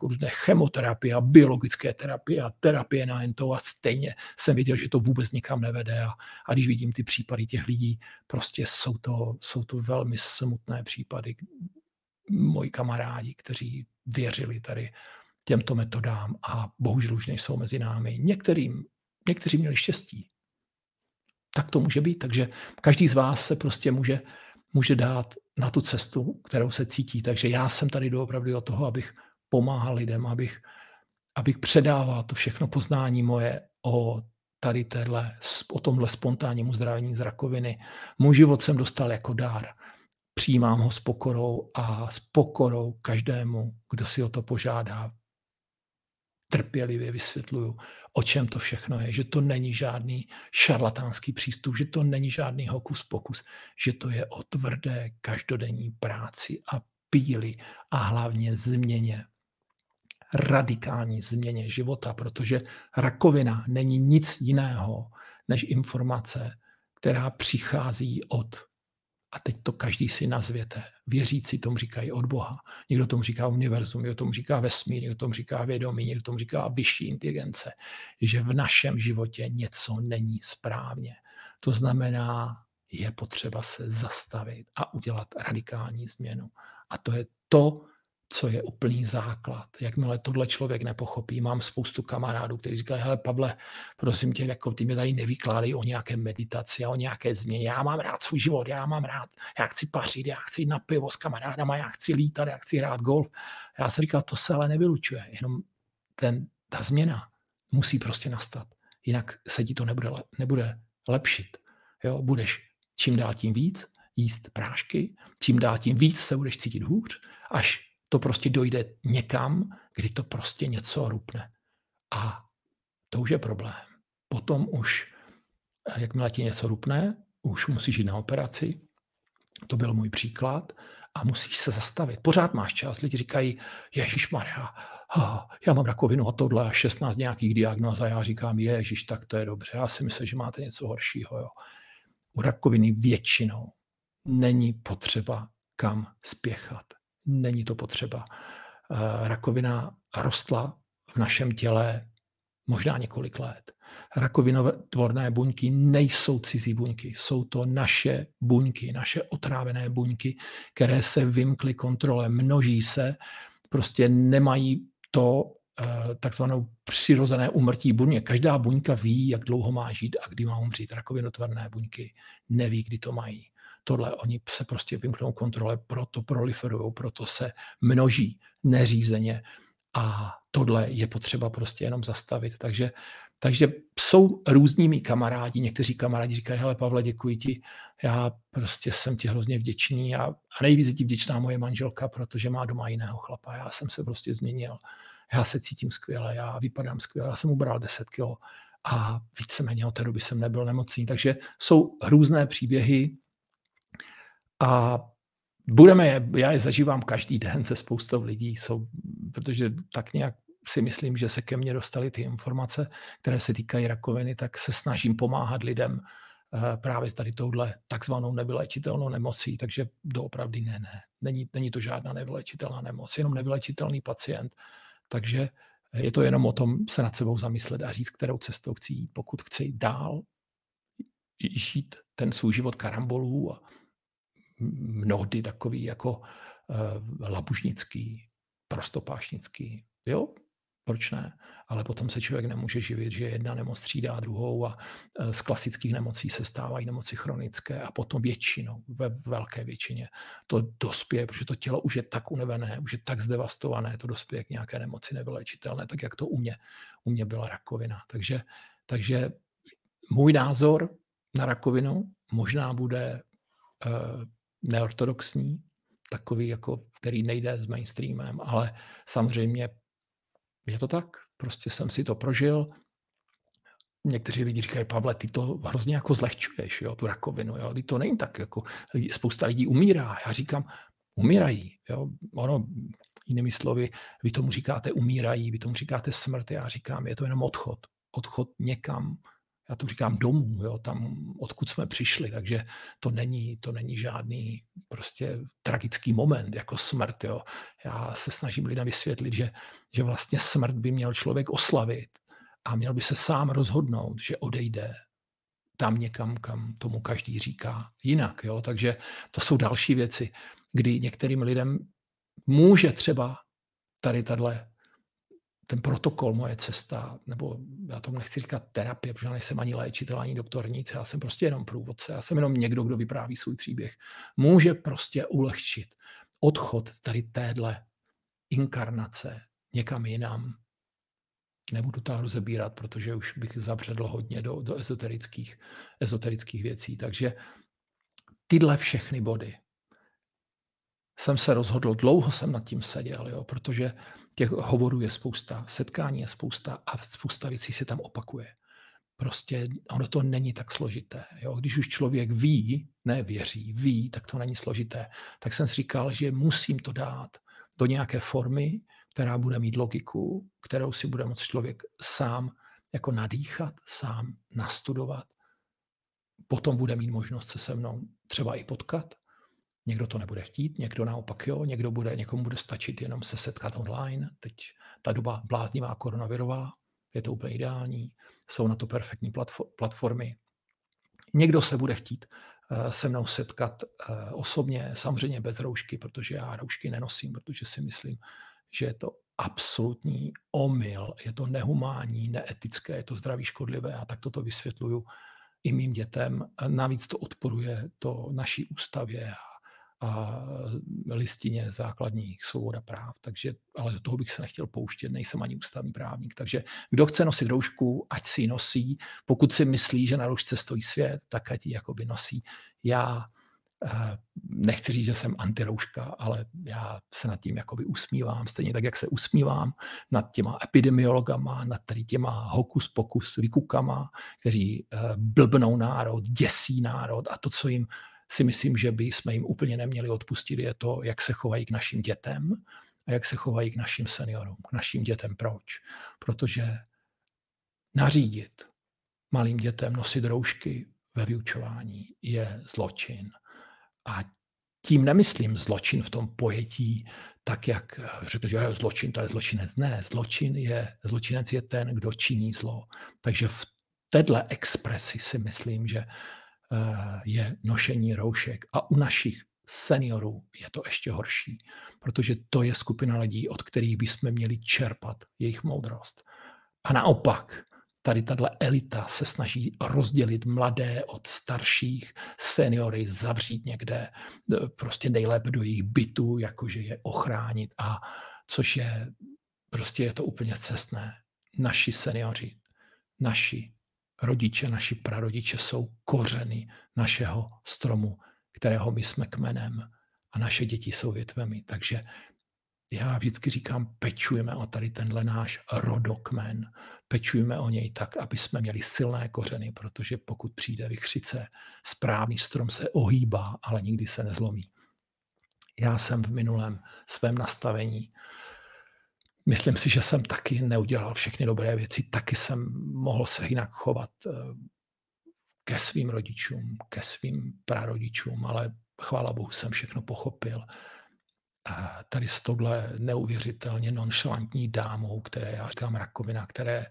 různé chemoterapie a biologické terapie a terapie na ento a stejně jsem viděl, že to vůbec nikam nevede a když vidím ty případy těch lidí, prostě jsou to velmi smutné případy. Moji kamarádi, kteří věřili tady těmto metodám a bohužel už nejsou mezi námi. Někteří měli štěstí. Tak to může být, takže každý z vás se prostě může dát na tu cestu, kterou se cítí. Takže já jsem tady doopravdy od toho, abych pomáhal lidem, abych předával to všechno poznání moje o tomhle spontánním uzdravení z rakoviny. Můj život jsem dostal jako dár. Přijímám ho s pokorou a s pokorou každému, kdo si o to požádá. Trpělivě vysvětluju, o čem to všechno je, že to není žádný šarlatánský přístup, že to není žádný hokus pokus, že to je o tvrdé každodenní práci a píli a hlavně změně, radikální změně života, protože rakovina není nic jiného než informace, která přichází od A teď to každý si nazvěte. Věřící tomu říkají od Boha. Někdo tomu říká univerzum, někdo tomu říká vesmír, někdo tomu říká vědomí, někdo tomu říká vyšší inteligence. Že v našem životě něco není správně. To znamená, je potřeba se zastavit a udělat radikální změnu. A to je to, co je úplný základ. Jakmile tohle člověk nepochopí, mám spoustu kamarádů, kteří říkají, hele Pavle, prosím tě, jako ty mě tady nevykládej o nějaké meditaci a o nějaké změně. Já mám rád svůj život, já chci pařit, já chci na pivo s kamarádama, já chci lítat, já chci hrát golf. Já jsem říkal, to se ale nevylučuje, jenom ta změna musí prostě nastat. Jinak se ti to nebude lepšit. Jo? Budeš čím dál tím víc jíst prášky, čím dál tím víc se budeš cítit hůř, až to prostě dojde někam, kdy to prostě něco rupne. A to už je problém. Potom už, jakmile ti něco rupne, už musíš jít na operaci. To byl můj příklad. A musíš se zastavit. Pořád máš čas. Lidi říkají, ježišmarja, já mám rakovinu a tohle a 16 nějakých diagnóz a já říkám, ježiš, tak to je dobře. Já si myslím, že máte něco horšího. Jo. U rakoviny většinou není potřeba kam spěchat. Není to potřeba. Rakovina rostla v našem těle možná několik let. Rakovinotvorné buňky nejsou cizí buňky, jsou to naše buňky, naše otrávené buňky, které se vymkly kontrole, množí se, prostě nemají to takzvanou přirozené úmrtí buněk. Každá buňka ví, jak dlouho má žít a kdy má umřít. Rakovinotvorné buňky neví, kdy to mají. Tohle oni se prostě vymknou kontrole, proto proliferují, proto se množí neřízeně a tohle je potřeba prostě jenom zastavit. Takže jsou různí mý kamarádi, někteří kamarádi říkají, hele Pavle, děkuji ti, já prostě jsem ti hrozně vděčný a nejvíc je ti vděčná moje manželka, protože má doma jiného chlapa, já jsem se prostě změnil, já se cítím skvěle, já vypadám skvěle, já jsem ubral 10 kilo a víceméně od té doby jsem nebyl nemocný, takže jsou různé příběhy a já je zažívám každý den se spoustou lidí, protože tak nějak si myslím, že se ke mně dostaly ty informace, které se týkají rakoviny, tak se snažím pomáhat lidem právě tady touhle takzvanou nevylečitelnou nemocí, takže doopravdy ne. Není to žádná nevylečitelná nemoc, jenom nevylečitelný pacient. Takže je to jenom o tom se nad sebou zamyslet a říct, kterou cestou chci jít. Pokud chci dál žít ten svůj život karambolů a mnohdy takový jako labužnický, prostopášnický. Jo, proč ne? Ale potom se člověk nemůže živit, že jedna nemoc střídá druhou a z klasických nemocí se stávají nemoci chronické a potom většinou, ve velké většině to dospěje, protože to tělo už je tak unavené, už je tak zdevastované, to dospěje k nějaké nemoci nevylečitelné, tak jak to u mě byla rakovina. Takže můj názor na rakovinu možná bude neortodoxní, takový, jako, který nejde s mainstreamem, ale samozřejmě je to tak. Prostě jsem si to prožil. Někteří lidi říkají, Pavle, ty to hrozně jako zlehčuješ, jo, tu rakovinu. Jo. To není tak, jako spousta lidí umírá. Já říkám, umírají. Jo. Ono, jinými slovy, vy tomu říkáte umírají, vy tomu říkáte smrt. Já říkám, je to jenom odchod. Odchod někam. Já to říkám domů, jo, tam, odkud jsme přišli, takže to není žádný prostě tragický moment, jako smrt. Jo. Já se snažím lidem vysvětlit, že vlastně smrt by měl člověk oslavit a měl by se sám rozhodnout, že odejde tam někam, kam tomu každý říká jinak. Jo. Takže to jsou další věci, kdy některým lidem může třeba tady ten protokol, moje cesta, nebo já tomu nechci říkat terapie, protože já nejsem ani léčitel, ani doktor, nic, já jsem prostě jenom průvodce, já jsem jenom někdo, kdo vypráví svůj příběh. Může prostě ulehčit odchod tady téhle inkarnace někam jinam. Nebudu to rozebírat, protože už bych zabředl hodně do ezoterických věcí. Takže tyhle všechny body jsem se rozhodl, dlouho jsem nad tím seděl, jo, protože těch hovorů je spousta, setkání je spousta a spousta věcí se tam opakuje. Prostě ono to není tak složité. Jo. Když už člověk ví, ne věří, ví, tak to není složité. Tak jsem si říkal, že musím to dát do nějaké formy, která bude mít logiku, kterou si bude moct člověk sám jako nadýchat, sám nastudovat. Potom bude mít možnost se se mnou třeba i potkat Někdo to nebude chtít, někdo naopak jo, někomu bude stačit jenom se setkat online. Teď ta doba bláznivá koronavirová, je to úplně ideální, jsou na to perfektní platformy. Někdo se bude chtít se mnou setkat osobně, samozřejmě bez roušky, protože já roušky nenosím, protože si myslím, že je to absolutní omyl, je to nehumánní, neetické, je to zdraví škodlivé a tak toto vysvětluju i mým dětem. Navíc to odporuje to naší ústavě a listině základních svobod a práv, takže, ale do toho bych se nechtěl pouštět, nejsem ani ústavní právník. Takže kdo chce nosit roušku, ať si ji nosí. Pokud si myslí, že na roušce stojí svět, tak ať ji jakoby nosí. Já nechci říct, že jsem antirouška, ale já se nad tím jakoby usmívám, stejně tak, jak se usmívám nad těma epidemiologama, nad tady těma hokus pokus vykukama, kteří blbnou národ, děsí národ a to, co jim si myslím, že jsme jim úplně neměli odpustit, je to, jak se chovají k našim dětem a jak se chovají k našim seniorům, k našim dětem. Proč? Protože nařídit malým dětem nosit roušky ve vyučování je zločin. A tím nemyslím zločin v tom pojetí, tak jak řekl, že zločin, to je zločinec. Ne, zločinec je ten, kdo činí zlo. Takže v této expresi si myslím, že je nošení roušek. A u našich seniorů je to ještě horší, protože to je skupina lidí, od kterých bychom měli čerpat jejich moudrost. A naopak, tady tato elita se snaží rozdělit mladé od starších, seniory zavřít někde, prostě nejlépe do jejich bytů, jakože je ochránit, a což je, prostě je to úplně scestné. Naši seniori, naši rodiče, naši prarodiče jsou kořeny našeho stromu, kterého my jsme kmenem a naše děti jsou větvemi. Takže já vždycky říkám, pečujeme o tady tenhle náš rodokmen, pečujeme o něj tak, aby jsme měli silné kořeny, protože pokud přijde vichřice, správný strom se ohýbá, ale nikdy se nezlomí. Já jsem v minulém svém nastavení, myslím si, že jsem taky neudělal všechny dobré věci, taky jsem mohl se jinak chovat ke svým rodičům, ke svým prarodičům, ale chvála Bohu jsem všechno pochopil. A tady s touhle neuvěřitelně nonšalantní dámou, které já říkám rakovina, které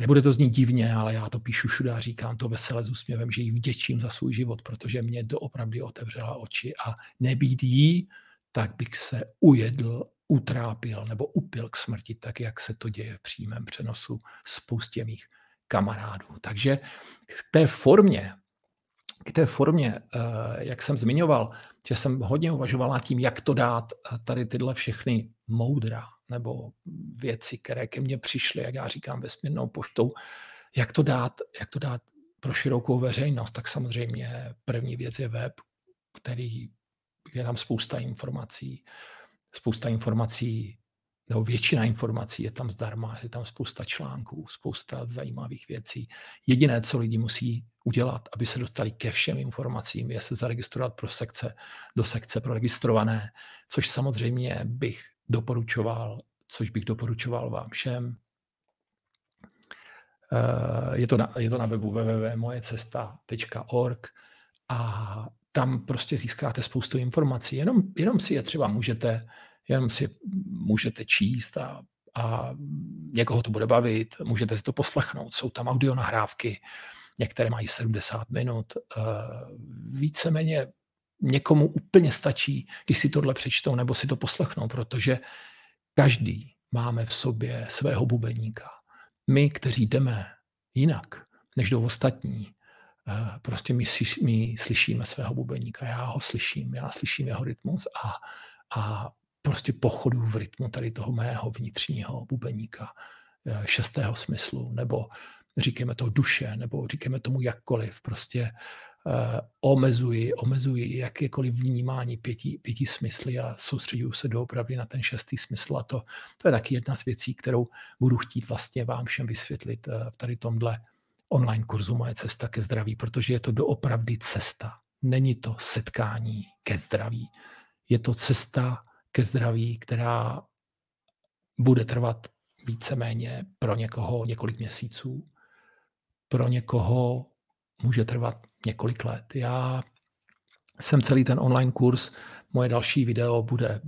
bude to znít divně, ale já to píšu všude a říkám to vesele s úsměvem, že jí vděčím za svůj život, protože mě doopravdy otevřela oči a nebýt jí, tak bych se ujedl, utrápil nebo upil k smrti, tak jak se to děje v přímém přenosu spoustě mých kamarádů. Takže k té formě, jak jsem zmiňoval, že jsem hodně uvažoval nad tím, jak to dát tady tyhle všechny moudra nebo věci, které ke mně přišly, jak já říkám, vesmírnou poštou, jak to dát pro širokou veřejnost. Tak samozřejmě první věc je web, který je tam spousta informací, nebo většina informací je tam zdarma, je tam spousta článků, spousta zajímavých věcí. Jediné, co lidi musí udělat, aby se dostali ke všem informacím, je se zaregistrovat do sekce pro registrované, což samozřejmě bych doporučoval vám všem. Je to na webu www.mojecesta.org a tam prostě získáte spoustu informací. Jenom si je třeba můžete číst a někoho to bude bavit, můžete si to poslechnout. Jsou tam audionahrávky, některé mají 70 minut. Víceméně někomu úplně stačí, když si tohle přečtou nebo si to poslechnou, protože každý máme v sobě svého bubeníka. My, kteří jdeme jinak, než jdou ostatní, prostě my slyšíme svého bubeníka. Já slyším jeho rytmus a prostě pochodu v rytmu tady toho mého vnitřního bubeníka, šestého smyslu, nebo říkáme to duše, nebo říkáme tomu jakkoliv, prostě omezuji jakékoliv vnímání pěti smysly a soustředuju se doopravdy na ten šestý smysl a to je taky jedna z věcí, kterou budu chtít vlastně vám všem vysvětlit v tady tomhle online kurzu Moje cesta ke zdraví, protože je to doopravdy cesta. Není to setkání ke zdraví. Je to cesta ke zdraví, která bude trvat víceméně pro někoho několik měsíců, pro někoho může trvat několik let. Já jsem celý ten online kurz. Moje další video bude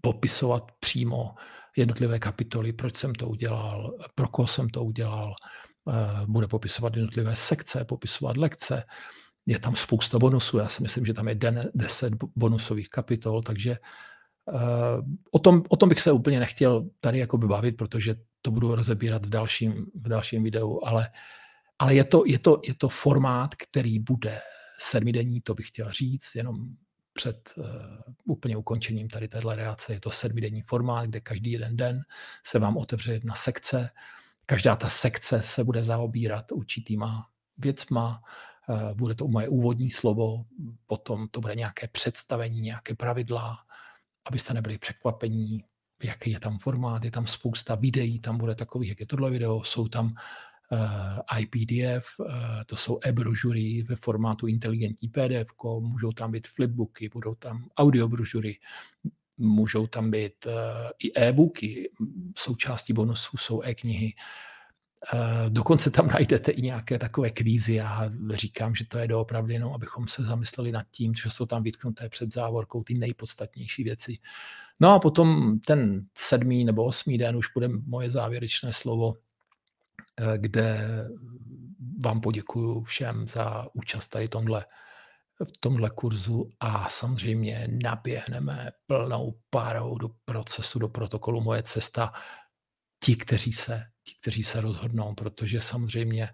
popisovat přímo jednotlivé kapitoly, proč jsem to udělal, pro koho jsem to udělal, bude popisovat jednotlivé sekce, popisovat lekce. Je tam spousta bonusů, já si myslím, že tam je 10 bonusových kapitol, takže o tom bych se úplně nechtěl tady jakoby bavit, protože to budu rozebírat v dalším videu, ale je to formát, který bude 7denní, to bych chtěl říct, jenom před úplně ukončením tady téhle reakce. Je to 7denní formát, kde každý jeden den se vám otevře jedna sekce. Každá ta sekce se bude zaobírat určitýma věcma, bude to moje úvodní slovo, potom to bude nějaké představení, nějaké pravidla, abyste nebyli překvapení, jaký je tam formát, je tam spousta videí, tam bude takových, jak je tohle video, jsou tam iPDF, to jsou e-brožury ve formátu inteligentní PDF, můžou tam být flipbooky, budou tam audiobrožury, můžou tam být i e-booky, součástí bonusů jsou e-knihy. Dokonce tam najdete i nějaké takové kvízy. Já říkám, že to je doopravdy jenom, abychom se zamysleli nad tím, že jsou tam vytknuté před závorkou ty nejpodstatnější věci. No a potom ten 7. nebo 8. den už bude moje závěrečné slovo, kde vám poděkuju všem za účast tady v tomhle kurzu a samozřejmě naběhneme plnou párou do procesu, do protokolu Moje cesta. Ti, kteří se rozhodnou, protože samozřejmě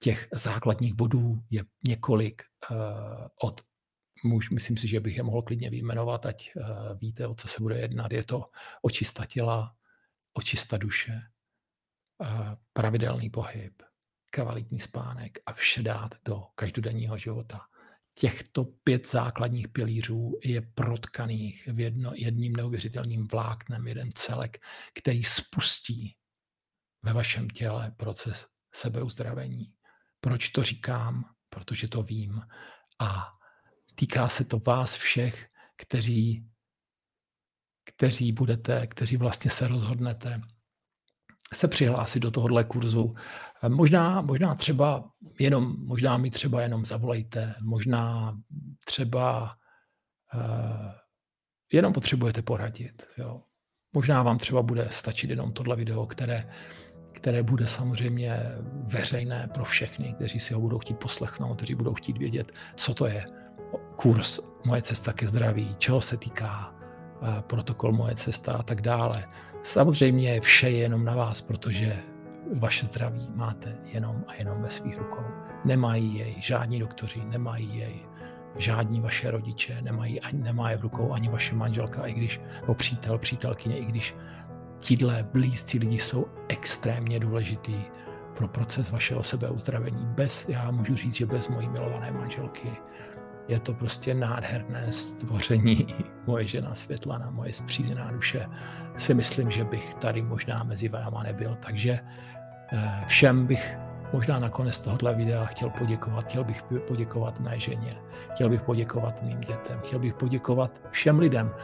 těch základních bodů je několik myslím si, že bych je mohl klidně vyjmenovat, ať víte, o co se bude jednat. Je to očista těla, očista duše, pravidelný pohyb, kvalitní spánek a vše dát do každodenního života. Těchto 5 základních pilířů je protkaných jedním neuvěřitelným vláknem, jeden celek, který spustí ve vašem těle proces sebeuzdravení. Proč to říkám? Protože to vím. A týká se to vás všech, kteří vlastně se rozhodnete se přihlásit do tohohle kurzu. Možná třeba možná mi třeba jenom zavolejte, možná třeba jenom potřebujete poradit. Jo. Možná vám třeba bude stačit jenom tohle video, které bude samozřejmě veřejné pro všechny, kteří si ho budou chtít poslechnout, kteří budou chtít vědět, co to je kurz Moje cesta ke zdraví, čeho se týká protokol Moje cesta a tak dále. Samozřejmě vše je jenom na vás, protože vaše zdraví máte jenom a jenom ve svých rukou. Nemají jej žádní doktoři, nemají jej žádní vaše rodiče, nemá je v rukou ani vaše manželka, i když přítelkyně, i když tíhle blízcí lidi jsou extrémně důležitý pro proces vašeho sebeuzdravení. Já můžu říct, že bez mojí milované manželky je to prostě nádherné stvoření. Moje žena Světlana, moje spřízněná duše, si myslím, že bych tady možná mezi váma nebyl. Takže všem bych možná nakonec tohohle videa chtěl poděkovat. Chtěl bych poděkovat mé ženě, chtěl bych poděkovat mým dětem, chtěl bych poděkovat všem lidem,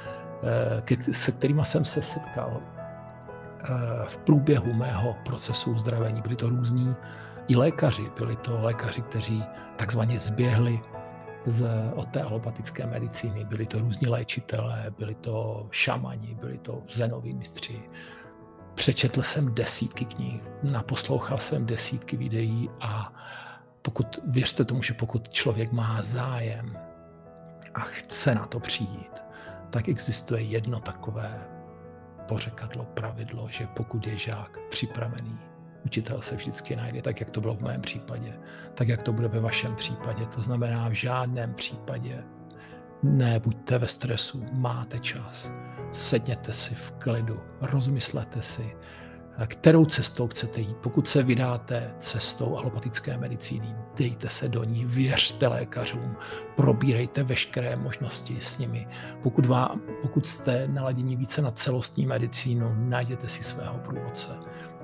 se kterými jsem se setkal v průběhu mého procesu uzdravení. Byli to různí i lékaři, kteří takzvaně zběhli od té alopatické medicíny. Byli to různí léčitelé, byli to šamani, byli to zenoví mistři. Přečetl jsem desítky knih, naposlouchal jsem desítky videí a věřte tomu, že pokud člověk má zájem a chce na to přijít, tak existuje jedno takové pořekadlo, pravidlo, že pokud je žák připravený, učitel se vždycky najde, tak jak to bylo v mém případě, tak jak to bude ve vašem případě. To znamená, v žádném případě nebuďte ve stresu, máte čas, sedněte si v klidu, rozmyslete si, kterou cestou chcete jít. Pokud se vydáte cestou alopatické medicíny, dejte se do ní, věřte lékařům, probírejte veškeré možnosti s nimi. Pokud jste naladěni více na celostní medicínu, najděte si svého průvodce.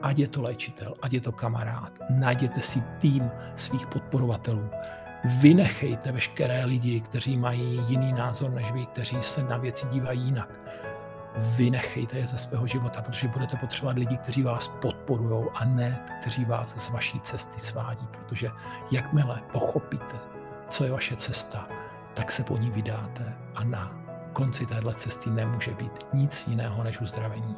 Ať je to léčitel, ať je to kamarád, najděte si tým svých podporovatelů. Vynechejte veškeré lidi, kteří mají jiný názor než vy, kteří se na věci dívají jinak. Vynechejte je ze svého života, protože budete potřebovat lidi, kteří vás podporují a ne, kteří vás z vaší cesty svádí, protože jakmile pochopíte, co je vaše cesta, tak se po ní vydáte a na konci téhle cesty nemůže být nic jiného než uzdravení.